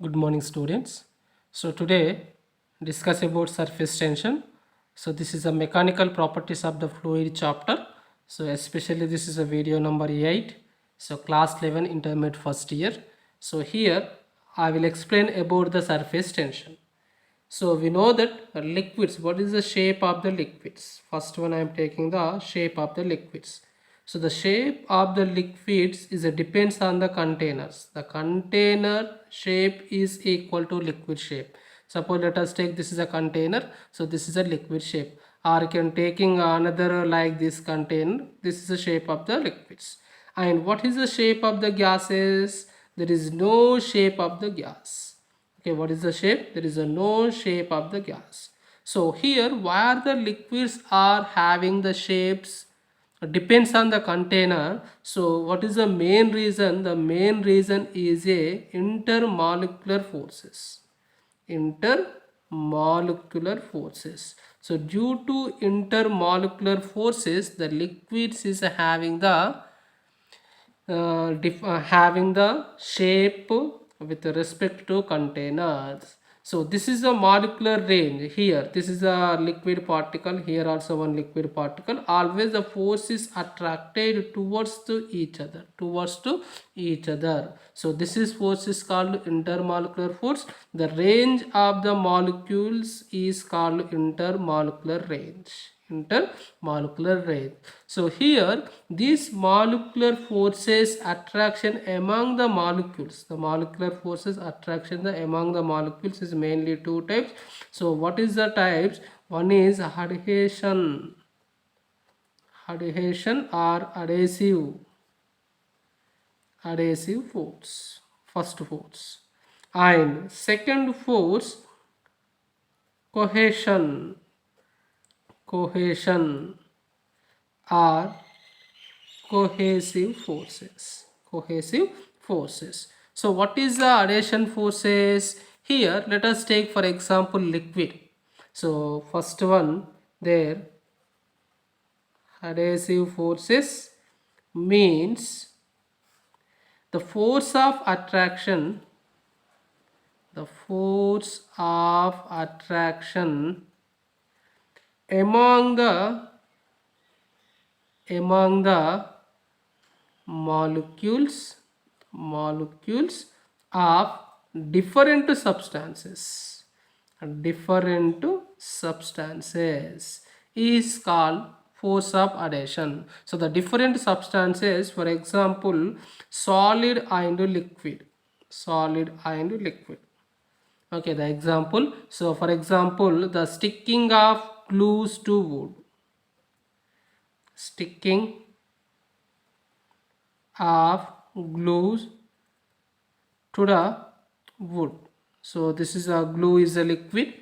Good morning, students. So today discuss about surface tension. So this is a mechanical properties of the fluid chapter. So especially this is a video number 8. So class 11 intermediate first year. So here I will explain about the surface tension. So we know that liquids, what is the shape of the liquids? First one I am taking the shape of the liquids. So the shape of the liquids is depends on the containers. The container shape is equal to liquid shape. Suppose let us take this is a container. So this is a liquid shape. Or you can taking another like this container. This is the shape of the liquids. And what is the shape of the gases? There is no shape of the gas. Okay, what is the shape? There is a no shape of the gas. So here where the liquids are having the shapes depends on the container. So what is the main reason? The main reason is a intermolecular forces. Intermolecular forces. So due to intermolecular forces, the liquids is having the having the shape with respect to containers. So this is a molecular range. Here this is a liquid particle, here also one liquid particle. Always the force is attracted towards to each other. So this is force is called intermolecular force. The range of the molecules is called intermolecular range. Intermolecular range. So here these molecular forces attraction among the molecules, the molecular forces attraction among the molecules is mainly two types. So what is the types? One is adhesion or adhesive force, first force, and second force cohesion cohesion or cohesive forces. So what is the adhesion forces? Here let us take for example liquid. So first one there, adhesive forces means the force of attraction, the force of attraction among the molecules of different substances is called force of adhesion. So the different substances, for example solid and liquid, okay, the example. So for example the sticking of glues to wood, sticking of glues to the wood. So this is a glue is a liquid,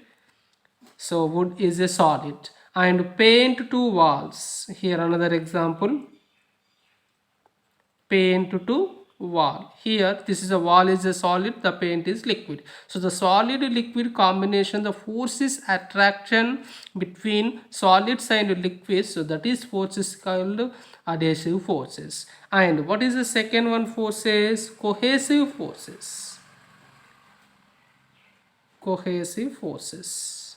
so wood is a solid. And paint to walls, here another example, paint to wall. Here this is a wall is a solid, the paint is liquid. So the solid liquid combination, the forces attraction between solids and liquids, so that is forces called adhesive forces. And what is the second one? Forces cohesive forces, cohesive forces.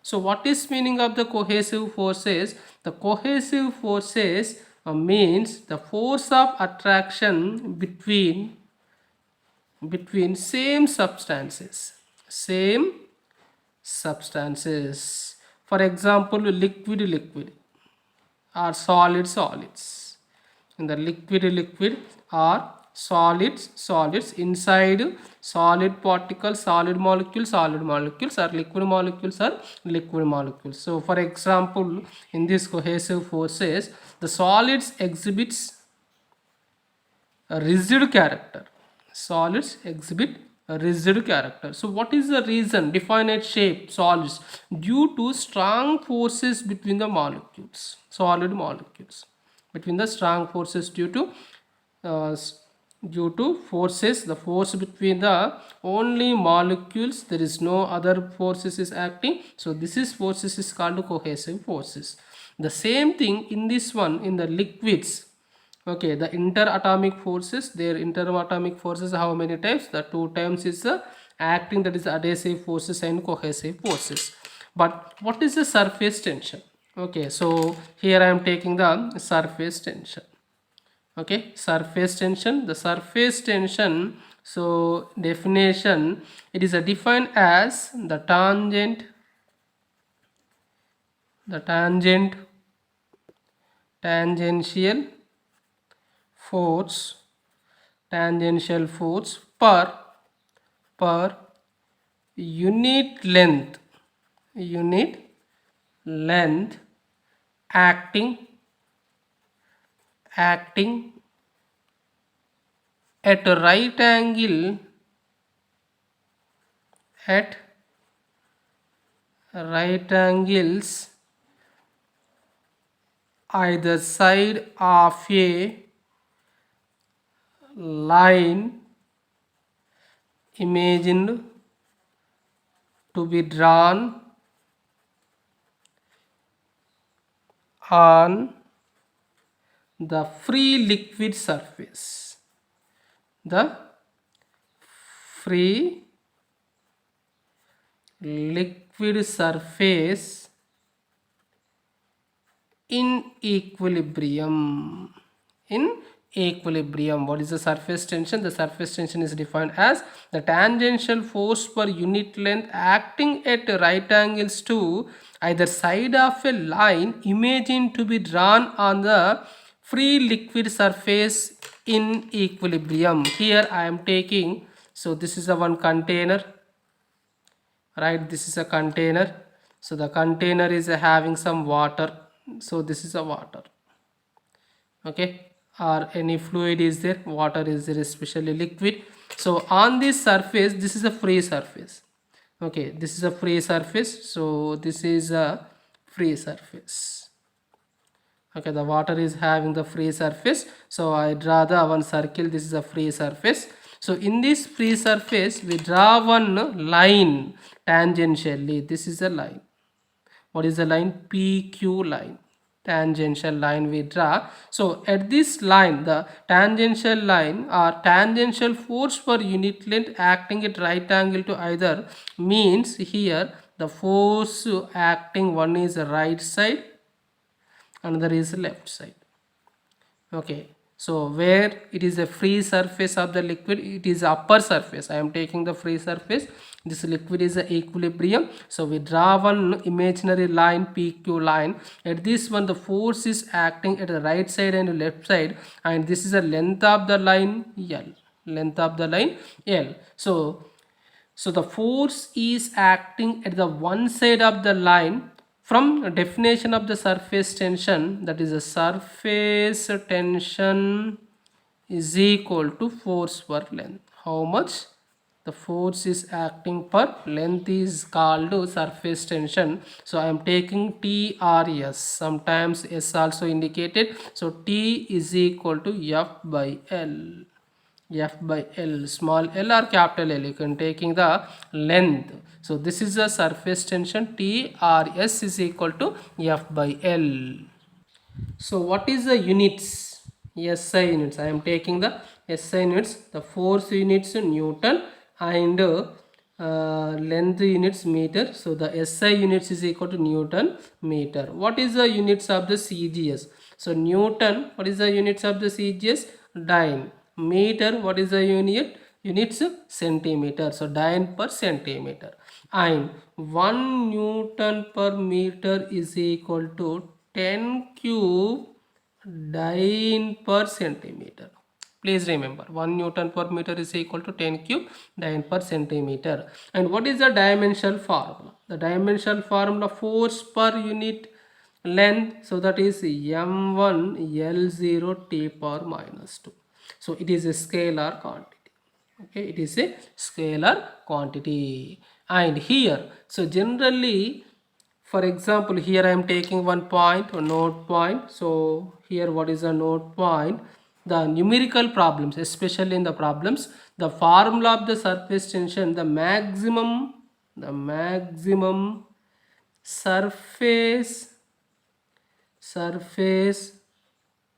So what is meaning of the cohesive forces? The cohesive forces means the force of attraction between same substances. For example liquid or solids. In the liquid or solids inside solid particles, solid molecules or liquid molecules. So for example in this cohesive forces, the solids exhibits a rigid character, solids exhibit a rigid character. So what is the reason? Definite shape solids due to strong forces between the molecules, solid molecules, between the strong forces uh, s- due to forces, the force between the only molecules, there is no other forces is acting. So this is forces is called cohesive forces. The same thing in this one, in the liquids, Okay, the interatomic forces, their interatomic forces, how many types? The two times is acting, that is adhesive forces and cohesive forces. But what is the surface tension? Okay, so here I am taking the surface tension. Okay, surface tension, the surface tension, so definition, it is defined as the tangential force, per unit length acting at a right angle at right angles either side of a line imagined to be drawn on the free liquid surface. The free liquid surface in equilibrium. What is the surface tension? The surface tension is defined as the tangential force per unit length acting at right angles to either side of a line imagined to be drawn on the free liquid surface in equilibrium. Here I am taking, so this is a one container, right? This is a container, so the container is having some water, so this is a water, okay, or any fluid is there, water is there, especially liquid. So on this surface, this is a free surface, okay, this is a free surface, so this is a free surface. Okay, the water is having the free surface, so I draw the one circle, this is a free surface. So in this free surface we draw one line tangentially, this is a line. What is the line? PQ line, tangential line we draw. So at this line, the tangential line or tangential force per unit length acting at right angle to either, means here the force acting, one is right side, another is left side. Okay, so where it is a free surface of the liquid, it is upper surface, I am taking the free surface, this liquid is a equilibrium, so we draw one imaginary line, PQ line. At this one the force is acting at the right side and left side, and this is the length of the line L. So the force is acting at the one side of the line. From definition of the surface tension, that is a surface tension is equal to force per length. How much? The force is acting per length is called surface tension. So I am taking T or S, sometimes S also indicated. So T is equal to F by L. F by L, small l or capital L, you can taking the length. So this is the surface tension, T or S is equal to F by L. So what is the units? SI units, I am taking the SI units, the force units Newton and length units meter. So the SI units is equal to Newton meter. What is the units of the CGS? So Newton, what is the units of the CGS? Dyne. Meter, what is the unit? Units centimeter, so dyne per centimeter. And 1 Newton per meter is equal to 10 cube dyne per centimeter. Please remember, 1 Newton per meter is equal to 10 cube dyne per centimeter. And what is the dimensional formula? The dimensional formula, force per unit length, so that is m1 L0 T power minus 2. So it is a scalar quantity. Okay, it is a scalar quantity. And here, so generally, for example, here I am taking one point, a node point. So here, what is a node point? The numerical problems, especially in the problems, the formula of the surface tension, the maximum surface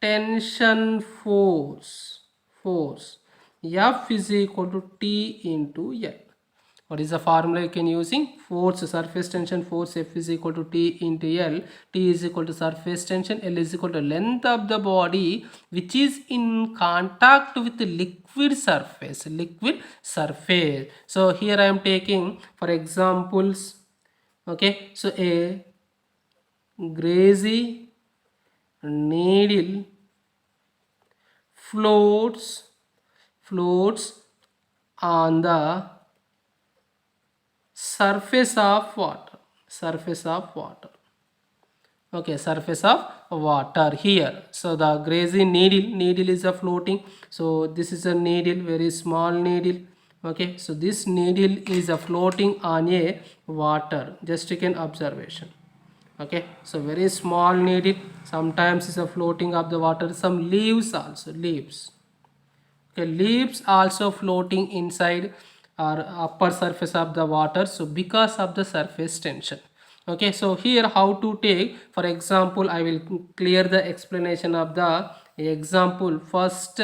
tension force F is equal to T into L. What is the formula you can using? Force, surface tension force F is equal to T into L. T is equal to surface tension, L is equal to length of the body which is in contact with the liquid surface. So here I am taking for examples. Okay, so a greasy needle floats on the surface of water. Okay, surface of water here. So the greasy needle is a floating. So this is a needle, very small needle. Okay, so this needle is a floating on a water. Just take an observation. Okay, so very small needle, sometimes is a floating of the water. Some leaves also, leaves. Okay, leaves also floating inside or upper surface of the water, so because of the surface tension. Okay, so here how to take, for example, I will clear the explanation of the example first.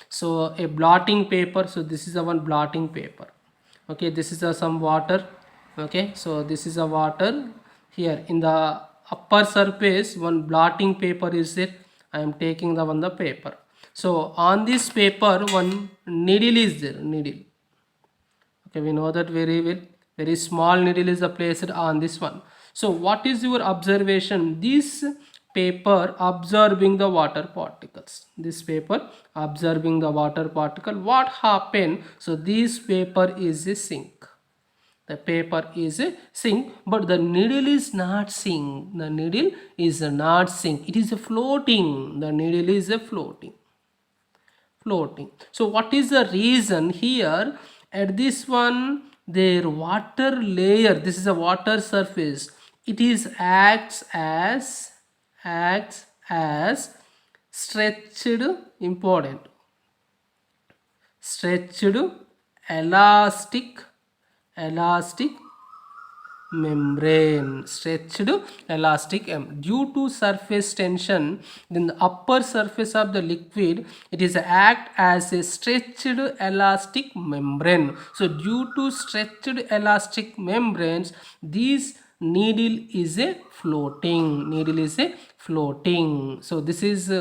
So a blotting paper, so this is a one blotting paper. Okay, this is a some water. Okay, so this is a water. Here in the upper surface one blotting paper is it. I am taking the paper. So on this paper one needle is there, needle. Okay, we know that very well. Very small needle is placed on this one. So what is your observation? This paper absorbing the water particles. This paper absorbing the water particle. What happened? So this paper is a sink. The paper is a sink, but the needle is not sink. The needle is not sink. It is a floating. The needle is a floating. So what is the reason here? At this one, their water layer, this is a water surface, it is acts as stretched, important, stretched elastic membrane, stretched elastic due to surface tension. Then the upper surface of the liquid, it is act as a stretched elastic membrane. So due to stretched elastic membranes, this needle is a floating. So this is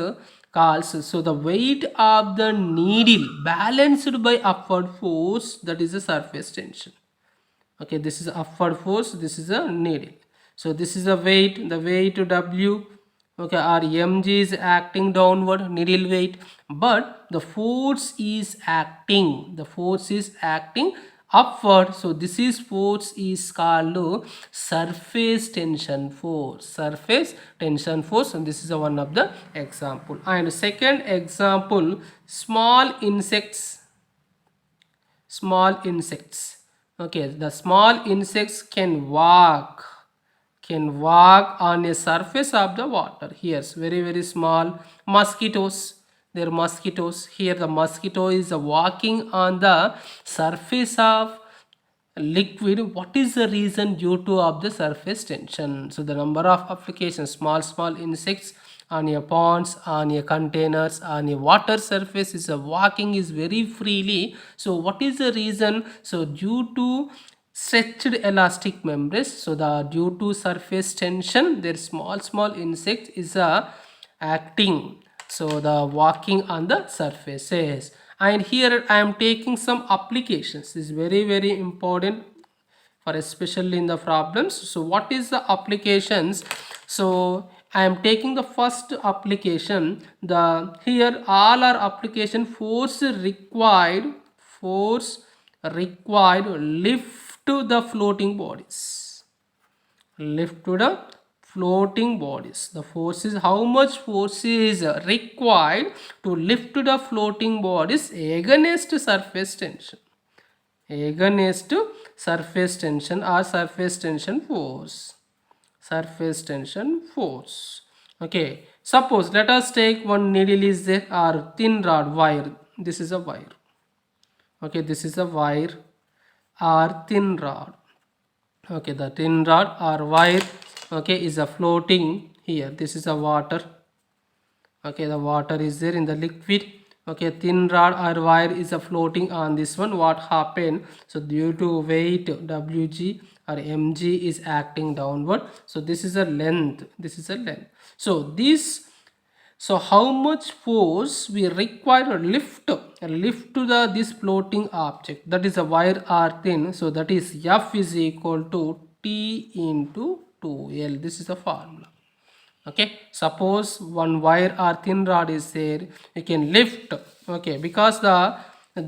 called, so the weight of the needle balanced by upward force, that is a surface tension. Okay, this is upward force, this is a needle. So this is a weight, the weight W. Okay, or mg is acting downward, needle weight, but the force is acting upward. So this is force is called surface tension force, and this is one of the example. And second example, small insects. Okay, the small insects can walk on a surface of the water. Here's very small mosquitoes. They're mosquitoes. Here the mosquito is walking on the surface of liquid. What is the reason? Due to of the surface tension. So the number of applications, small insects on your ponds, on your containers, on your water surface is walking is very freely. So what is the reason? So due to stretched elastic membranes, so the due to surface tension, their small insect is acting, so the walking on the surfaces. And here I am taking some applications. This is very important for especially in the problems. So what is the applications? So I am taking the first application. The here all are application. Force required lift to the floating bodies. The force is, how much force is required to lift the floating bodies against surface tension. Against surface tension or surface tension force. Okay, suppose let us take one needle is there, or thin rod, wire. This is a wire. Okay, this is a wire or thin rod. Okay, the thin rod or wire, okay, is a floating here. This is a water. Okay, the water is there in the liquid. Okay, thin rod or wire is floating on this one. What happened? So due to weight Wg or mg is acting downward. So this is a length. This is a length. So this, so how much force we require lift to the this floating object, that is a wire or thin. So that is F is equal to T into 2L. This is the formula. Okay, suppose one wire or thin rod is there, you can lift. Okay, because the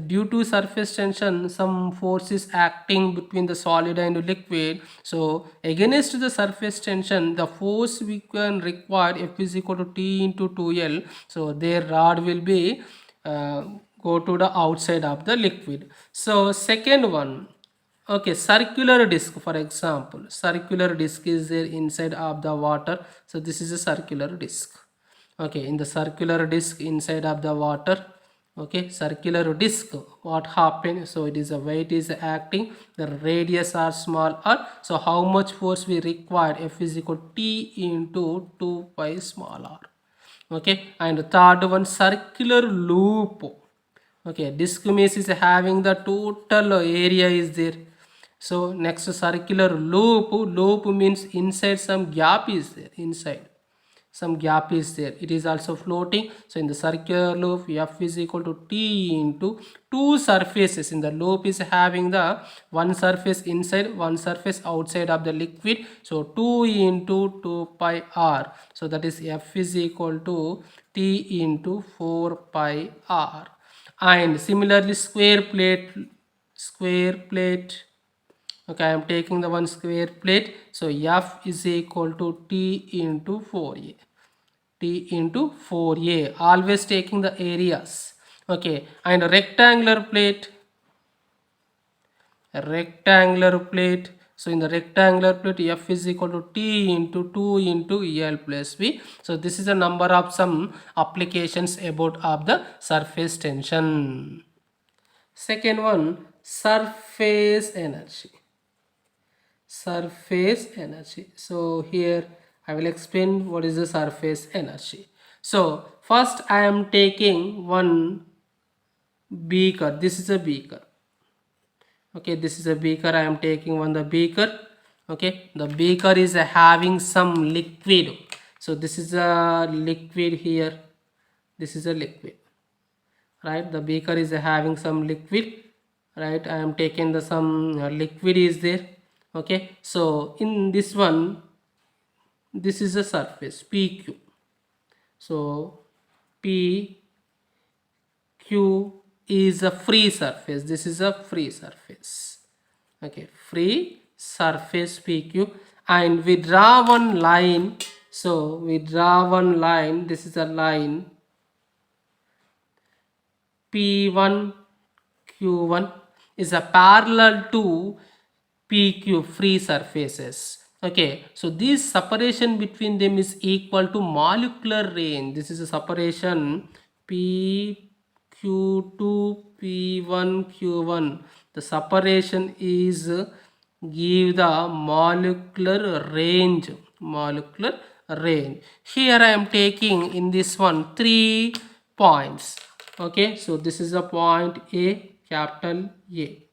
due to surface tension some force is acting between the solid and liquid. So against the surface tension, the force we can require F is equal to T into 2L. So their rod will be go to the outside of the liquid. So second one, okay, circular disc, for example, circular disc is there inside of the water. So this is a circular disc. Okay, in the circular disc inside of the water, okay, circular disc, what happened? So it is a weight is acting, the radius are smaller. So how much force we require? F is equal to T into 2 pi small r. Okay, and third one, circular loop. Okay, disc mesh is having the total area is there. So next, circular loop means inside some gap is there, inside some gap is there, it is also floating. So in the circular loop, F is equal to T into two surfaces. In the loop is having the one surface inside, one surface outside of the liquid. So 2 into 2 pi r. So that is F is equal to T into 4 pi r. And similarly, square plate, okay, I am taking the one square plate. So F is equal to T into 4a. T into 4a, always taking the areas. Okay, and a rectangular plate, so in the rectangular plate, F is equal to T into 2 into L plus V. So this is a number of some applications about of the surface tension. Second one, surface energy. So here I will explain what is the surface energy. So first I am taking one beaker. This is a beaker. Okay, this is a beaker. I am taking the beaker. Okay, the beaker is having some liquid. So this is a liquid here. This is a liquid, right? The beaker is having some liquid, right? I am taking the some liquid is there. Okay, so in this one, this is a surface PQ. So PQ is a free surface. This is a free surface. Okay, free surface PQ, and we draw one line. So we draw one line. This is a line P1 Q1 is a parallel to PQ, free surfaces. Okay, so this separation between them is equal to molecular range. This is a separation PQ2 P1 Q1. The separation is give the molecular range. Here I am taking in this one 3 points. Okay, so this is a point A, capital A,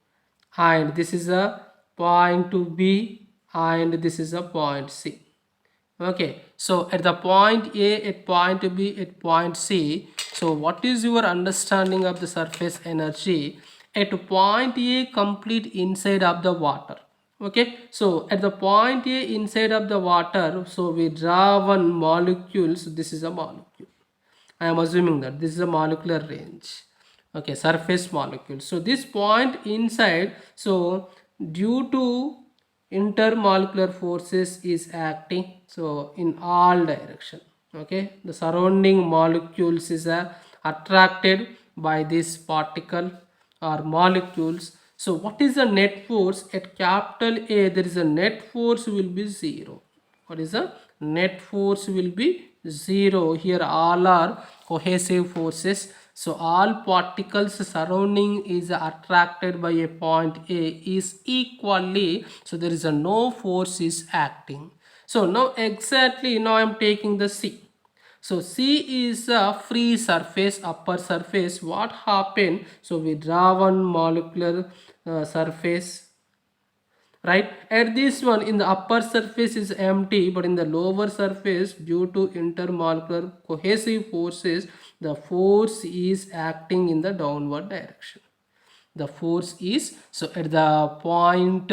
and this is a point to B, and this is a point C. Okay, so at the point A, at point B, at point C, so what is your understanding of the surface energy? At point A, complete inside of the water. Okay, so at the point A, inside of the water, so we draw one molecule. So this is a molecule. I am assuming that this is a molecular range. Okay, surface molecule. So this point inside, so due to intermolecular forces is acting, so in all direction. Okay, the surrounding molecules is attracted by this particle or molecules. So what is the net force at capital A? There is a net force will be 0. What is the net force will be 0? Here all are cohesive forces. So all particles surrounding is attracted by a point A is equally. So there is a no force is acting. So now exactly now I am taking the C. So C is a free surface, upper surface. What happened? So we draw one molecular surface, right? At this one, in the upper surface is empty, but in the lower surface, due to intermolecular cohesive forces, the force is acting in the downward direction. The force is, so at the point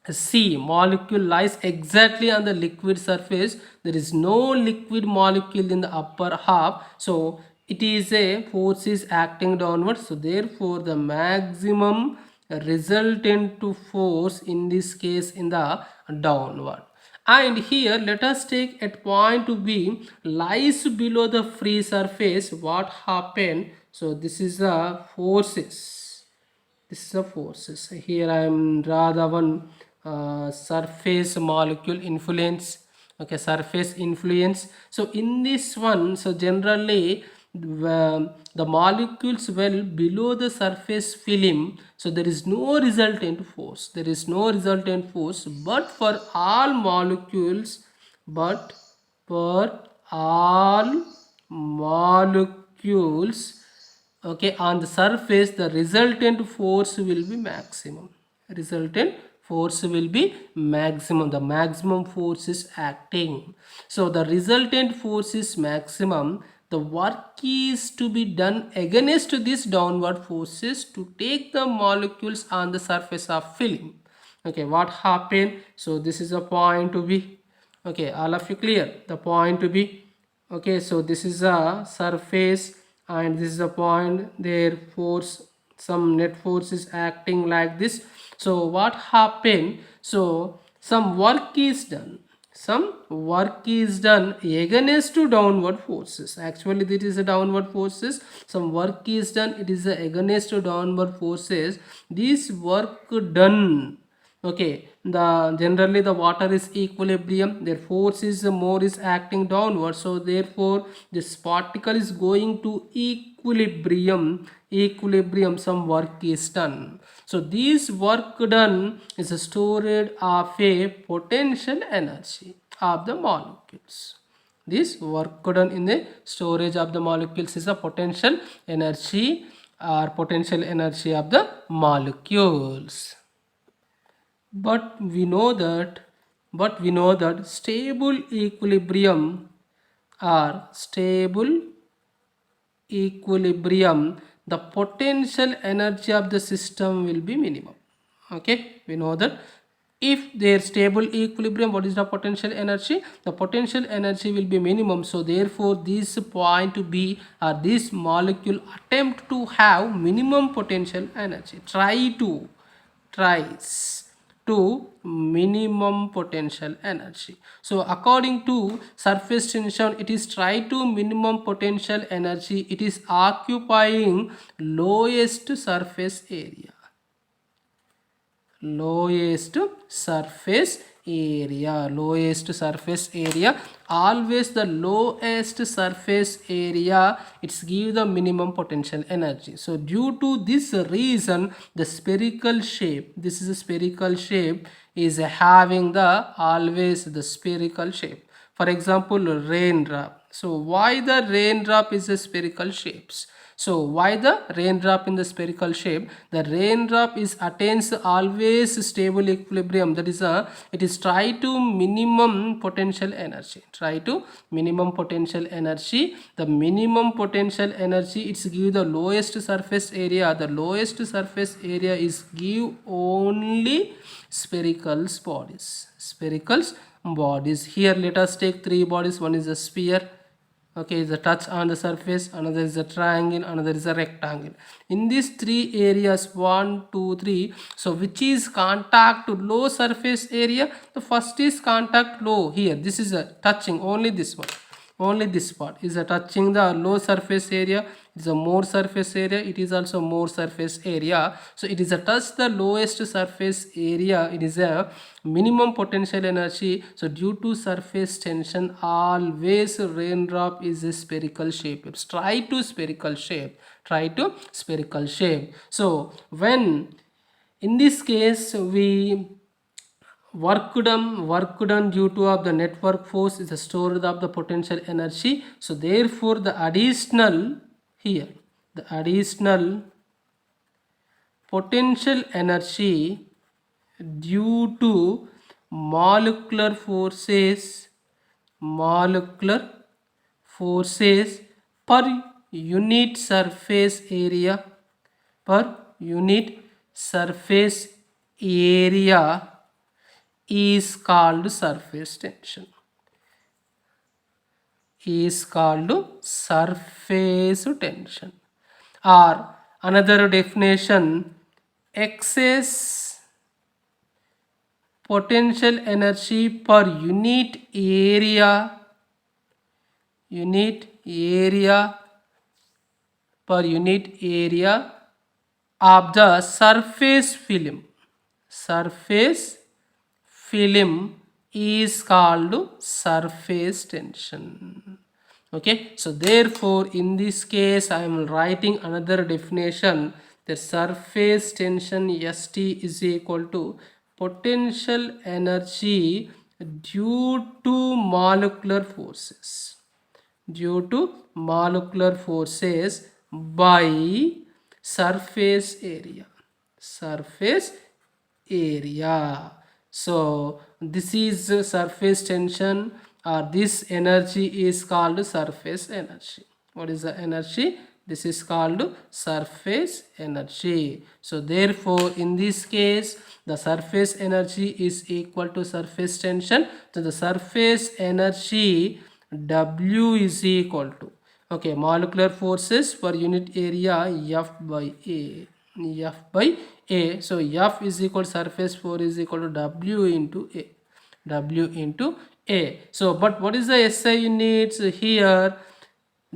C, molecule lies exactly on the liquid surface. There is no liquid molecule in the upper half, so it is a force is acting downwards. So therefore the maximum resultant to force in this case in the downward. And here let us take at point to B lies below the free surface. What happened? So this is the forces. This is the forces. Here I am draw the one surface molecule influence. Okay, surface influence. So in this one, so generally the molecules well below the surface film, so there is no resultant force. There is no resultant force, but for all molecules, but for all molecules, okay, on the surface the resultant force will be maximum. Resultant force will be maximum. The maximum force is acting, so the resultant force is maximum. The work is to be done against this downward forces to take the molecules on the surface of film. Okay, what happened? So this is a point to be, okay, all of you clear the point to be. Okay, so this is a surface and this is a point, their force, some net force is acting like this. So what happened? So some work is done, some work is done against to downward forces. Actually this is a downward forces, some work is done, it is against to downward forces. This work done, okay, the generally the water is equilibrium, their force is more is acting downward, so therefore this particle is going to equilibrium, some work is done. So this work done is stored of a potential energy of the molecules. This work done in the storage of the molecules is a potential energy or potential energy of the molecules. But we know that stable equilibrium or stable equilibrium, the potential energy of the system will be minimum. Okay, we know that if there stable equilibrium, what is the potential energy? The potential energy will be minimum. So therefore this point B or this molecule attempt to have minimum potential energy, tries to minimum potential energy. So according to surface tension, it is try to minimum potential energy, it is occupying lowest surface area. Lowest surface area, always the lowest surface area, it's give the minimum potential energy. So due to this reason, the spherical shape, this is a spherical shape, is having the always the spherical shape. For example, raindrop. So why the raindrop is a spherical shapes? So why the raindrop in the spherical shape? The raindrop is attains always stable equilibrium. That is it is try to minimum potential energy. Try to minimum potential energy. The minimum potential energy, it's give the lowest surface area. The lowest surface area is give only spherical bodies. Spherical bodies. Here let us take three bodies. One is a sphere. Okay, is a touch on the surface, another is a triangle, another is a rectangle. In these three areas, 1 2 3, so which is contact to low surface area? The first is contact low. Here this is a touching, only this one, only this part is a touching the low surface area. It is a more surface area, it is also more surface area. So it is a touch the lowest surface area, it is a minimum potential energy. So due to surface tension, always raindrop is a spherical shape. Try to spherical shape. So when in this case we work done due to of the network force is the stored of the potential energy. So therefore the additional here, the additional potential energy due to molecular forces, molecular forces per unit surface area, per unit surface area is called surface tension, is called surface tension. Or another definition, excess potential energy per unit area per unit area of the surface film is called surface tension. Okay, so therefore in this case I am writing another definition, the surface tension st is equal to potential energy due to molecular forces, due to molecular forces by surface area, surface area. So this is surface tension, or this energy is called surface energy. What is the energy? This is called surface energy. So therefore in this case the surface energy is equal to surface tension. So the surface energy W is equal to, okay, molecular forces per unit area F by A, F by A. So F is equal to surface force is equal to W into A, W into A. So but what is the SI units here?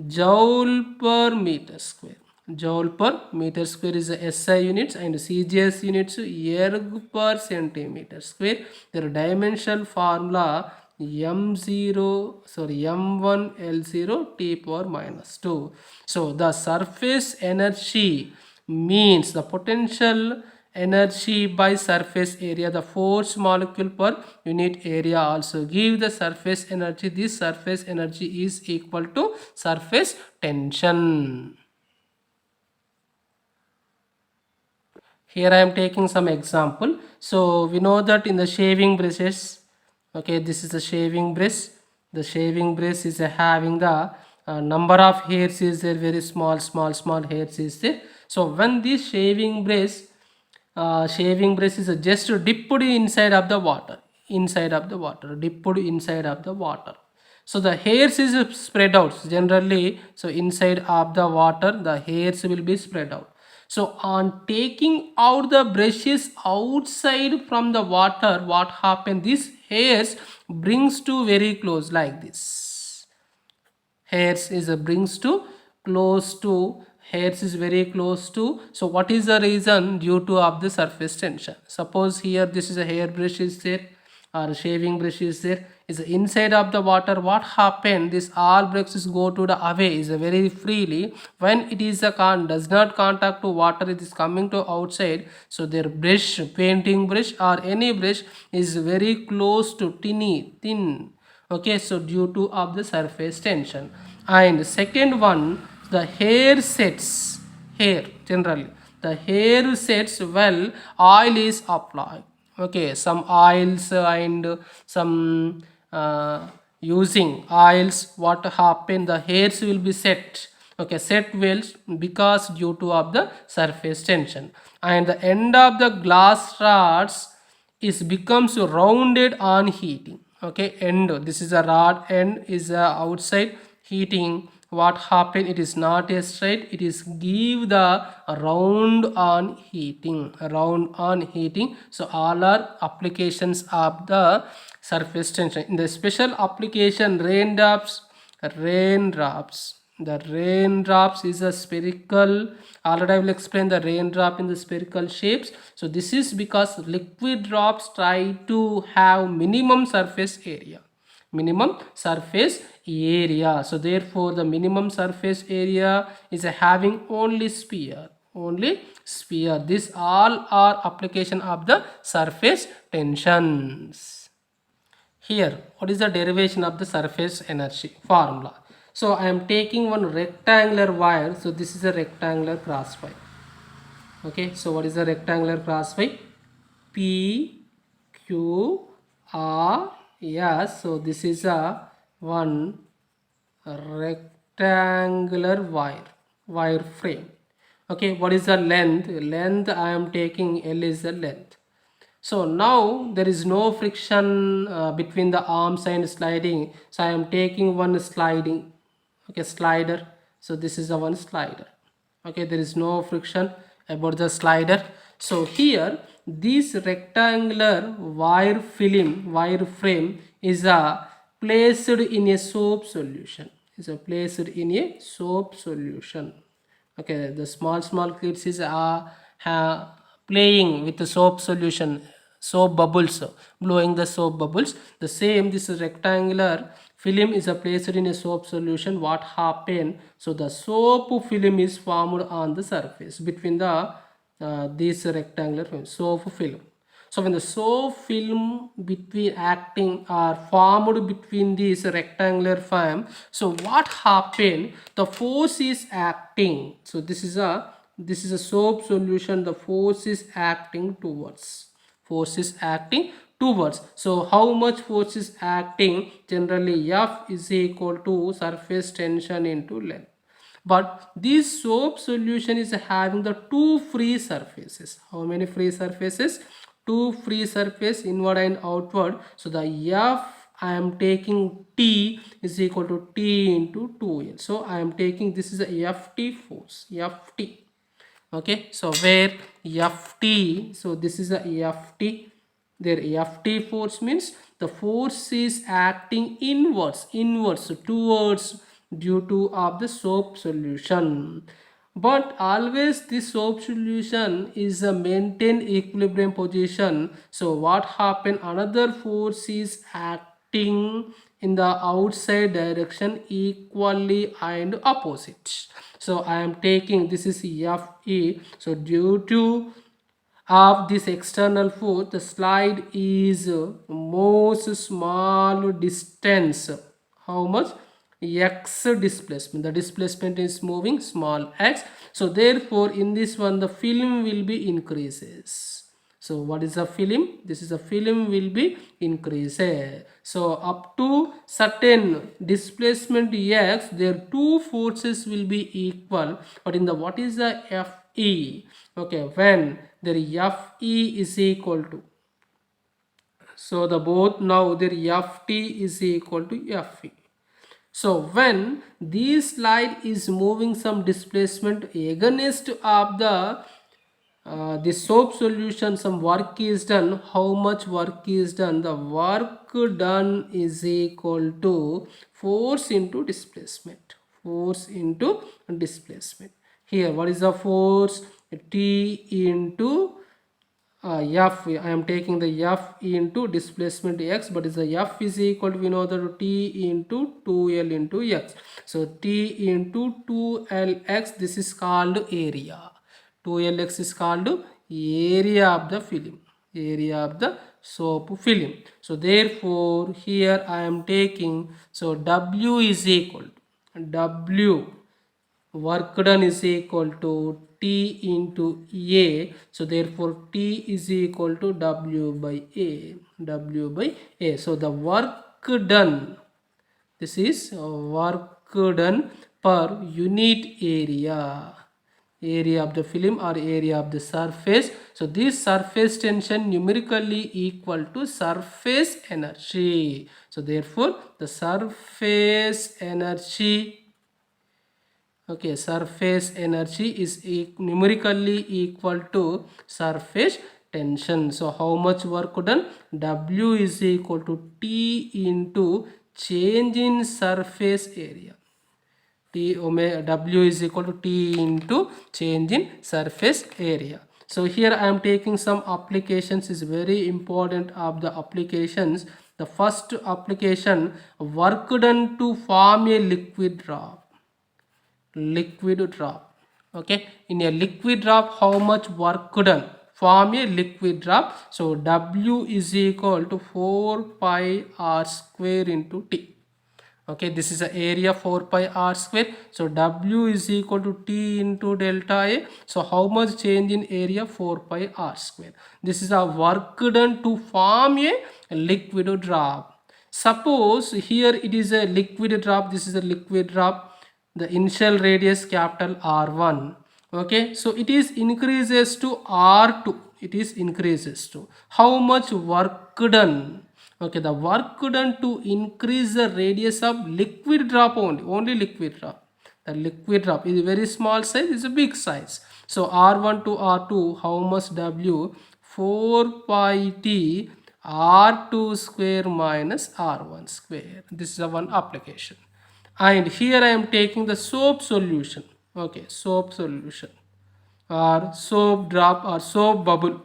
Joule per meter square. Joule per meter square is the SI units, and CGS units erg per centimeter square. Their dimensional formula M1 L0 T power minus 2. So the surface energy means the potential energy by surface area, the force molecule per unit area also give the surface energy. This surface energy is equal to surface tension. Here I am taking some example. So we know that in the shaving brushes, okay, this is the shaving brush. The shaving brush is having the number of hairs is there, very small hairs is there. So when this shaving brush is just dipped inside of the water, dipped inside of the water. So the hairs is spread out generally. So inside of the water the hairs will be spread out. So on taking out the brushes outside from the water, what happened? This hairs brings to very close like this. Hairs is brings to close to, hairs is very close to. So what is the reason? Due to of the surface tension. Suppose here this is a hair brush is there, or shaving brush is there, is inside of the water. What happened? This all brushes go to the away is very freely. When it is a does not contact to water, it is coming to outside. So their brush, painting brush or any brush is very close to thin. Okay, so due to of the surface tension. And second one, the hair sets, hair generally the hair sets well, oil is applied. Okay, some oils and some using oils, what happen? The hairs will be set, okay, set well because due to of the surface tension. And the end of the glass rods is becomes rounded on heating. Okay, end, this is a rod end is outside heating. What happen? It is not a straight, it is give the round on heating, So all are applications of the surface tension. In the special application, raindrops, the raindrops is a spherical. Already I will explain the raindrop in the spherical shapes. So this is because liquid drops try to have minimum surface area, so therefore the minimum surface area is having only sphere, only sphere. These all are application of the surface tensions. Here, what is the derivation of the surface energy formula? So I am taking one rectangular wire. So this is a rectangular cross wire. Okay, so what is the rectangular cross wire? P Q R S. So this is a one rectangular wire frame. Okay, what is the length? Length I am taking L is the length. So now there is no friction between the arms and sliding. So I am taking one sliding, okay, slider. So this is the one slider. Okay, there is no friction about the slider. So here this rectangular wire frame is placed in a soap solution. Okay, the small kids is playing with the soap solution, soap bubbles, blowing the soap bubbles. The same, this rectangular film is placed in a soap solution. What happened? So the soap film is formed on the surface between the this rectangular film, soap film. So when the soap film between acting are formed between this rectangular film, so what happened? The force is acting. So this is a soap solution. The force is acting towards. So how much force is acting? Generally, F is equal to surface tension into length. But this soap solution is having the two free surfaces. How many free surfaces? Two free surface, inward and outward. So the F I am taking T is equal to T into 2L. So I am taking, this is a Ft force, Ft. Okay, so where Ft, so this is a Ft. There Ft force means the force is acting inwards towards due to of the soap solution. But always this soap solution is a maintain equilibrium position. So what happened? Another force is acting in the outside direction equally and opposite. So I am taking, this is Fe. So due to of this external force, the slide is most small distance. How much? X displacement. The displacement is moving small x. So therefore in this one the film will be increases. So what is the film? This is a film will be increases. So up to certain displacement x, their two forces will be equal. But in the what is the Fe? Okay, when their Fe is equal to, so the both now their Ft is equal to Fe. So when this slide is moving some displacement against of the soap solution, some work is done. How much work is done? The work done is equal to force into displacement. Here what is the force? T into F. I am taking the F into displacement x, but is the F is equal to, we know that T into 2L into x. So T into 2Lx, this is called area. 2Lx is called area of the film, area of the soap film. So therefore here I am taking, so W is equal to W, work done is equal to T into A. So therefore T is equal to W by A. So the work done, this is work done per unit area of the film or area of the surface. So this surface tension numerically equal to surface energy. So therefore the surface energy, okay, surface energy is numerically equal to surface tension. So how much work done? W is equal to T into change in surface area. W is equal to T into change in surface area. So here I am taking some applications, is very important of the applications. The first application, work done to form a liquid drop. Okay, in a liquid drop, how much work done? Form a liquid drop. So W is equal to 4 pi r square into T. Okay, this is the area 4 pi r square. So W is equal to T into delta A. So how much change in area? 4 pi r square. This is a work done to form a liquid drop. Suppose here it is a liquid drop. This is a liquid drop. The initial radius capital R1. Okay, so it is increases to R2. It is increases to how much work done? Okay, the work done to increase the radius of liquid drop, only liquid drop. The liquid drop is a very small size, is a big size. So R1 to R2, how much W? 4 pi T R2 square minus R1 square. This is a one application. And here I am taking the soap solution. Okay, soap solution or soap drop or soap bubble.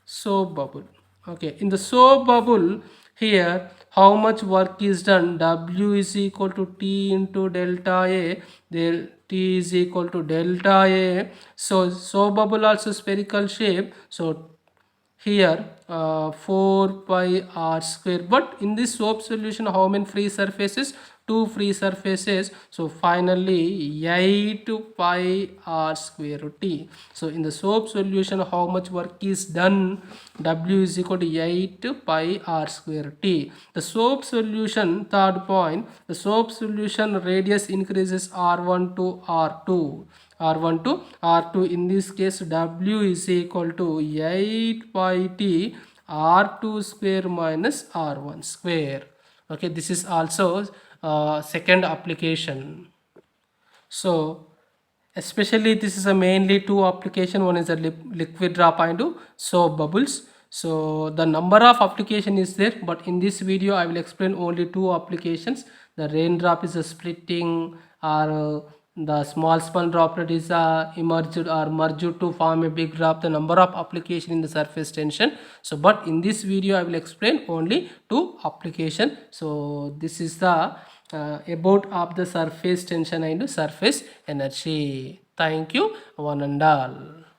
Soap bubble. Okay, in the soap bubble, here how much work is done? W is equal to T into delta A. There T is equal to delta A. So soap bubble also spherical shape. So here 4 pi r square, but in this soap solution how many free surfaces? Two free surfaces. So finally 8 pi r square T. So in the soap solution how much work is done? W is equal to 8 pi r square T. The soap solution, third point, the soap solution radius increases R1 to R2. R1 to R2. In this case W is equal to 8 pi T R2 square minus R1 square. Okay, this is also second application. So especially this is a mainly two application. One is a liquid drop and soap bubbles. So the number of application is there, but in this video I will explain only two applications. The raindrop is a splitting, or the small sponge droplet is emerged or merged to form a big drop. The number of application in the surface tension. So but in this video I will explain only two application. So this is the about of the surface tension and surface energy. Thank you one and all.